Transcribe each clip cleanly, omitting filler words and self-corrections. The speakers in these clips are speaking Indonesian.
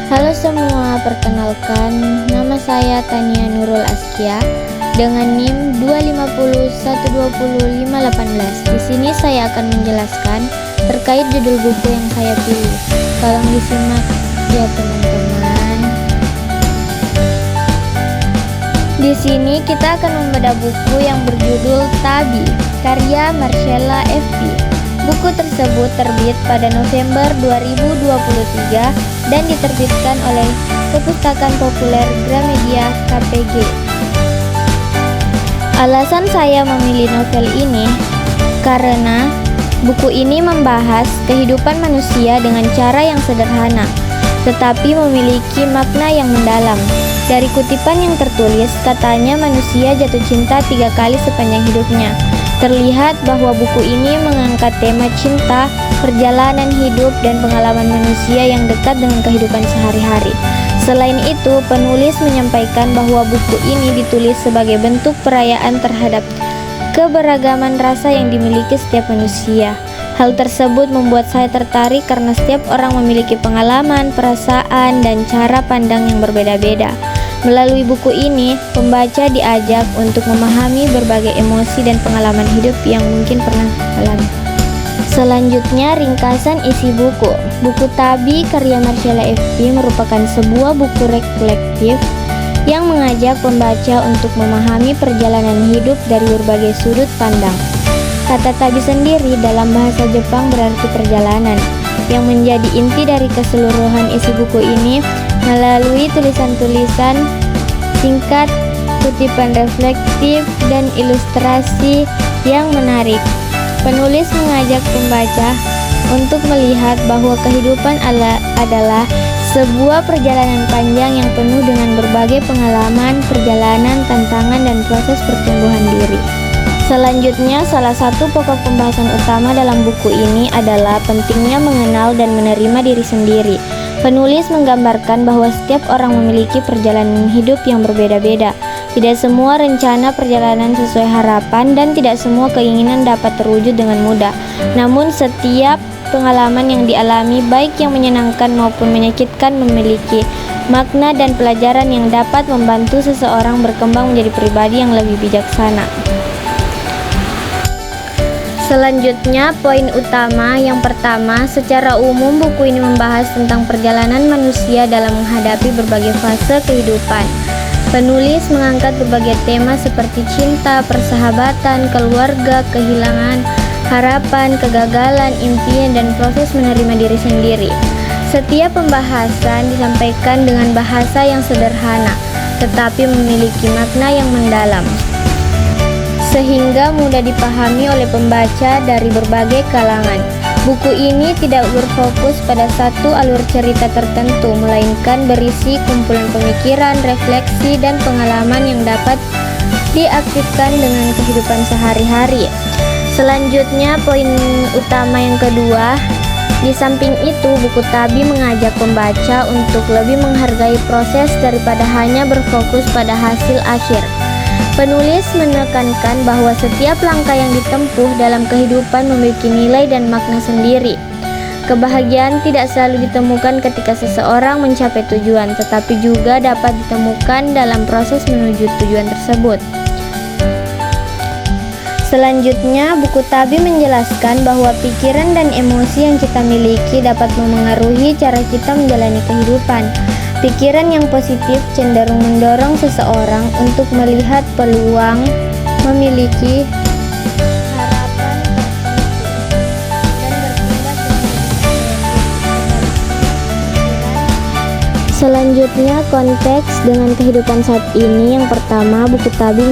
Halo semua, perkenalkan nama saya Tania Nurul Askia dengan NIM 250120518. Di sini saya akan menjelaskan terkait judul buku yang saya pilih. Tolong disimak ya teman-teman. Di sini kita akan membedah buku yang berjudul Tabi, karya Marcella F.P. Buku tersebut terbit pada November 2023 dan diterbitkan oleh Perpustakaan Populer Gramedia KPG. Alasan saya memilih novel ini karena buku ini membahas kehidupan manusia dengan cara yang sederhana, tetapi memiliki makna yang mendalam. Dari kutipan yang tertulis, katanya manusia jatuh cinta 3 kali sepanjang hidupnya. Terlihat bahwa buku ini mengangkat tema cinta, perjalanan hidup, dan pengalaman manusia yang dekat dengan kehidupan sehari-hari. Selain itu, penulis menyampaikan bahwa buku ini ditulis sebagai bentuk perayaan terhadap keberagaman rasa yang dimiliki setiap manusia. Hal tersebut membuat saya tertarik karena setiap orang memiliki pengalaman, perasaan, dan cara pandang yang berbeda-beda. Melalui buku ini, pembaca diajak untuk memahami berbagai emosi dan pengalaman hidup yang mungkin pernah alami. Selanjutnya, ringkasan isi buku. Buku Tabi karya Marcella F.P. merupakan sebuah buku reflektif yang mengajak pembaca untuk memahami perjalanan hidup dari berbagai sudut pandang. Kata tabi sendiri dalam bahasa Jepang berarti perjalanan. Yang menjadi inti dari keseluruhan isi buku ini melalui tulisan-tulisan singkat, kutipan reflektif, dan ilustrasi yang menarik. Penulis mengajak pembaca untuk melihat bahwa kehidupan adalah sebuah perjalanan panjang yang penuh dengan berbagai pengalaman, perjalanan, tantangan, dan proses pertumbuhan diri. Selanjutnya, salah satu pokok pembahasan utama dalam buku ini adalah pentingnya mengenal dan menerima diri sendiri. Penulis menggambarkan bahwa setiap orang memiliki perjalanan hidup yang berbeda-beda. Tidak semua rencana perjalanan sesuai harapan dan tidak semua keinginan dapat terwujud dengan mudah. Namun setiap pengalaman yang dialami, baik yang menyenangkan maupun menyakitkan, memiliki makna dan pelajaran yang dapat membantu seseorang berkembang menjadi pribadi yang lebih bijaksana. Selanjutnya, poin utama yang pertama, secara umum buku ini membahas tentang perjalanan manusia dalam menghadapi berbagai fase kehidupan. Penulis mengangkat berbagai tema seperti cinta, persahabatan, keluarga, kehilangan, harapan, kegagalan, impian, dan proses menerima diri sendiri. Setiap pembahasan disampaikan dengan bahasa yang sederhana, tetapi memiliki makna yang mendalam, sehingga mudah dipahami oleh pembaca dari berbagai kalangan. Buku ini tidak berfokus pada satu alur cerita tertentu, melainkan berisi kumpulan pemikiran, refleksi, dan pengalaman yang dapat diaktifkan dengan kehidupan sehari-hari. Selanjutnya, poin utama yang kedua, di samping itu, buku Tabi mengajak pembaca untuk lebih menghargai proses daripada hanya berfokus pada hasil akhir. Penulis menekankan bahwa setiap langkah yang ditempuh dalam kehidupan memiliki nilai dan makna sendiri. Kebahagiaan tidak selalu ditemukan ketika seseorang mencapai tujuan, tetapi juga dapat ditemukan dalam proses menuju tujuan tersebut. Selanjutnya, buku Tabi menjelaskan bahwa pikiran dan emosi yang kita miliki dapat memengaruhi cara kita menjalani kehidupan. Pikiran yang positif cenderung mendorong seseorang untuk melihat peluang, memiliki harapan dan bertindak dengan Selanjutnya, konteks dengan kehidupan saat ini. Yang pertama, buku Tabi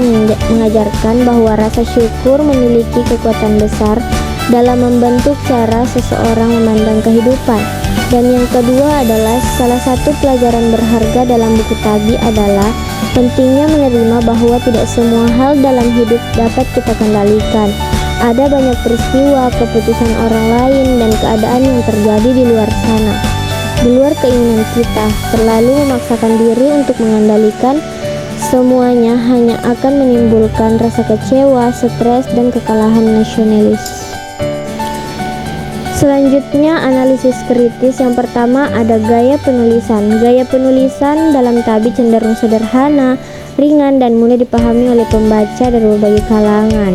mengajarkan bahwa rasa syukur memiliki kekuatan besar dalam membentuk cara seseorang memandang kehidupan. Dan yang kedua adalah salah satu pelajaran berharga dalam buku Tabi adalah pentingnya menerima bahwa tidak semua hal dalam hidup dapat kita kendalikan. Ada banyak peristiwa, keputusan orang lain, dan keadaan yang terjadi di luar sana, di luar keinginan kita. Terlalu memaksakan diri untuk mengendalikan semuanya hanya akan menimbulkan rasa kecewa, stres, dan kekalahan nasionalis. Selanjutnya, analisis kritis. Yang pertama ada gaya penulisan. Gaya penulisan dalam Tabi cenderung sederhana, ringan, dan mudah dipahami oleh pembaca dari berbagai kalangan.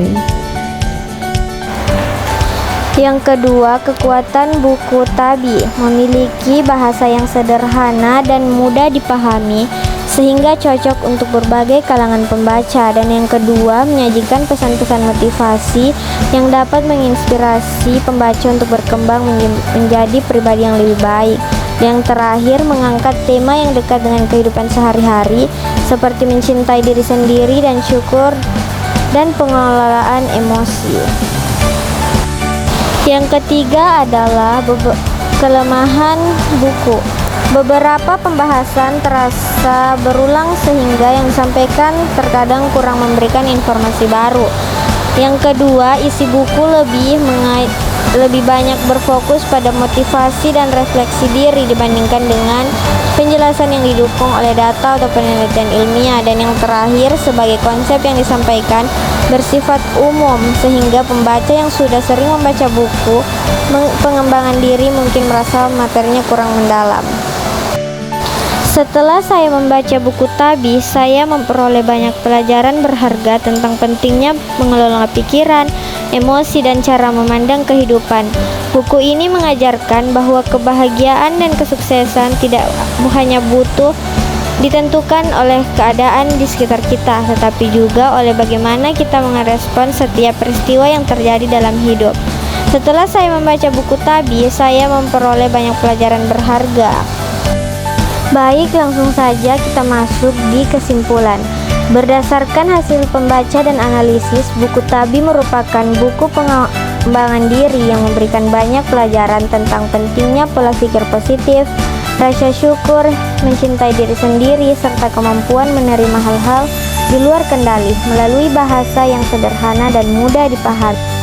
Yang kedua, kekuatan buku Tabi memiliki bahasa yang sederhana dan mudah dipahami sehingga cocok untuk berbagai kalangan pembaca. Dan yang kedua, menyajikan pesan-pesan motivasi yang dapat menginspirasi pembaca untuk berkembang menjadi pribadi yang lebih baik. Yang terakhir, mengangkat tema yang dekat dengan kehidupan sehari-hari seperti mencintai diri sendiri dan syukur dan pengelolaan emosi. Yang ketiga adalah kelemahan buku. Beberapa pembahasan terasa berulang sehingga yang disampaikan terkadang kurang memberikan informasi baru. Yang kedua, isi buku lebih banyak berfokus pada motivasi dan refleksi diri dibandingkan dengan penjelasan yang didukung oleh data atau penelitian ilmiah. Dan yang terakhir, sebagai konsep yang disampaikan bersifat umum sehingga pembaca yang sudah sering membaca buku pengembangan diri mungkin merasa materinya kurang mendalam. Setelah saya membaca buku Tabi, saya memperoleh banyak pelajaran berharga tentang pentingnya mengelola pikiran, emosi, dan cara memandang kehidupan. Buku ini mengajarkan bahwa kebahagiaan dan kesuksesan tidak hanya butuh ditentukan oleh keadaan di sekitar kita, tetapi juga oleh bagaimana kita merespons setiap peristiwa yang terjadi dalam hidup. Setelah saya membaca buku Tabi, saya memperoleh banyak pelajaran berharga. Baik, langsung saja kita masuk di kesimpulan. Berdasarkan hasil pembaca dan analisis, buku Tabi merupakan buku pengembangan diri yang memberikan banyak pelajaran tentang pentingnya pola pikir positif, rasa syukur, mencintai diri sendiri, serta kemampuan menerima hal-hal di luar kendali melalui bahasa yang sederhana dan mudah dipahami.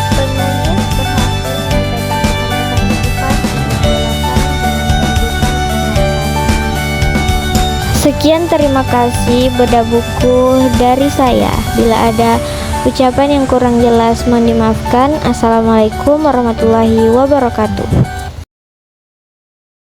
Sekian, terima kasih. Beda buku dari saya. Bila ada ucapan yang kurang jelas mohon dimaafkan. Assalamualaikum warahmatullahi wabarakatuh.